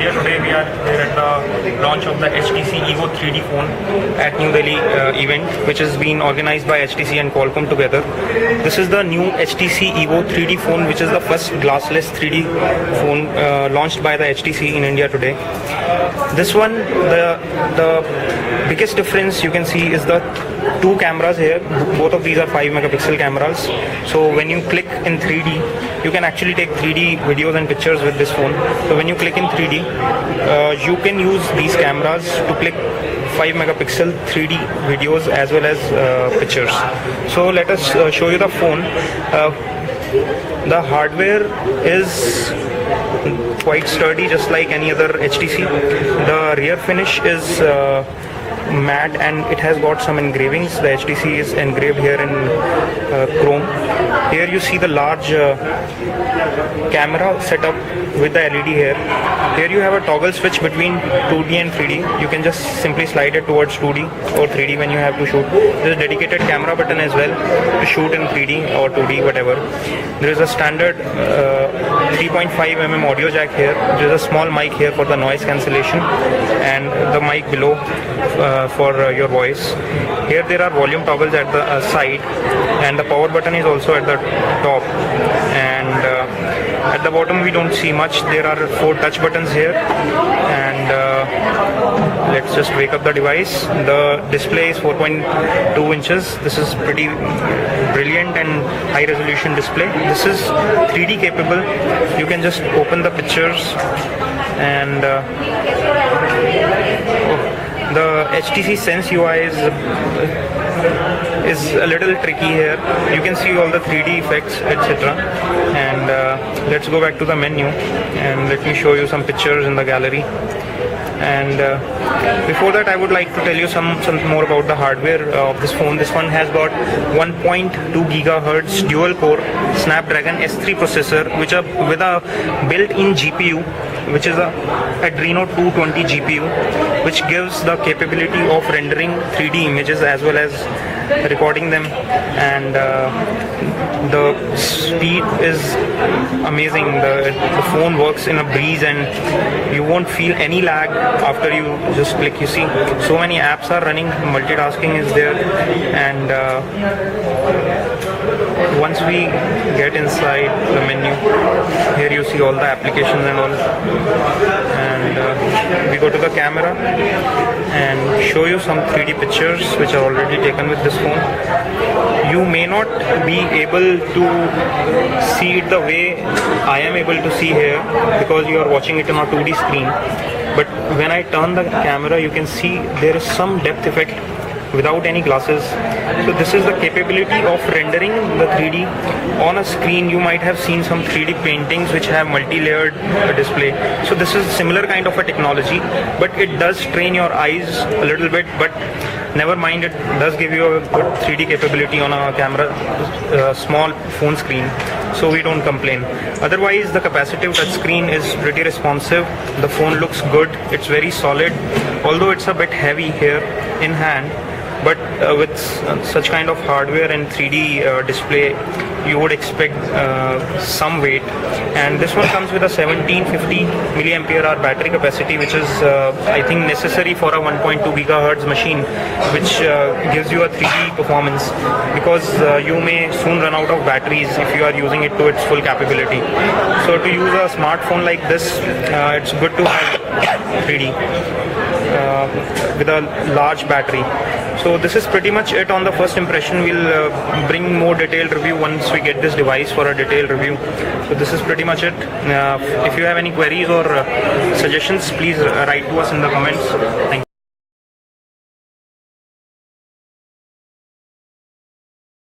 India today. We are here at the launch of the HTC Evo 3D phone at New Delhi event, which has been organized by HTC and Qualcomm together. This is the new HTC Evo 3D phone, which is the first glassless 3D phone launched by the HTC in India today. This one, the biggest difference you can see is the two cameras here. Both of these are 5 megapixel cameras. So when you click in 3D, you can actually take 3D videos and pictures with this phone. So when you click in 3D, you can use these cameras to click 5 megapixel 3D videos as well as pictures. So let us show you the phone. The hardware is quite sturdy, just like any other HTC. The rear finish is matte and it has got some engravings. The HTC is engraved here in chrome. Here you see the large camera setup with the LED here. Here you have a toggle switch between 2D and 3D. You can just simply slide it towards 2D or 3D when you have to shoot. There is a dedicated camera button as well to shoot in 3D or 2D, whatever. There is a standard 3.5 mm audio jack here. There is a small mic here for the noise cancellation and the mic below for your voice. Here there are volume toggles at the side, and the power button is also at the top, and at the bottom we don't see much. There are 4 touch buttons here, and let's just wake up the device. The display is 4.2 inches. This is pretty brilliant and high resolution display. This is 3D capable. You can just open the pictures, and the HTC Sense UI is a little tricky here. You can see all the 3D effects, etc. And let's go back to the menu and let me show you some pictures in the gallery. And before that, I would like to tell you some more about the hardware of this phone. This one has got 1.2 gigahertz dual core Snapdragon S3 processor, which with a built-in GPU, which is a Adreno 220 GPU, which gives the capability of rendering 3D images as well as recording them, and the speed is amazing. The phone works in a breeze and you won't feel any lag after you just click. You see so many apps are running, multitasking is there, and once we get inside the menu, here you see all the applications and all, and we go to the camera and show you some 3D pictures which are already taken with this phone. You may not be able to see it the way I am able to see here because you are watching it on a 2D screen, but when I turn the camera you can see there is some depth effect without any glasses. So this is the capability of rendering the 3D on a screen. You might have seen some 3D paintings which have multi-layered display. So this is similar kind of a technology, but it does strain your eyes a little bit, but never mind, it does give you a good 3D capability on a camera, small phone screen, so we don't complain. Otherwise, the capacitive touch screen is pretty responsive. The phone looks good, it's very solid, although it's a bit heavy here in hand. But with such kind of hardware and 3D display, you would expect some weight. And this one comes with a 1750 milliampere hour battery capacity, which is I think necessary for a 1.2 gigahertz machine, which gives you a 3D performance, because you may soon run out of batteries if you are using it to its full capability. So to use a smartphone like this, it's good to have 3D with a large battery. So this is pretty much it on the first impression. We'll bring more detailed review once we get this device for a detailed review. So this is pretty much it. If you have any queries or suggestions, please write to us in the comments. Thank you.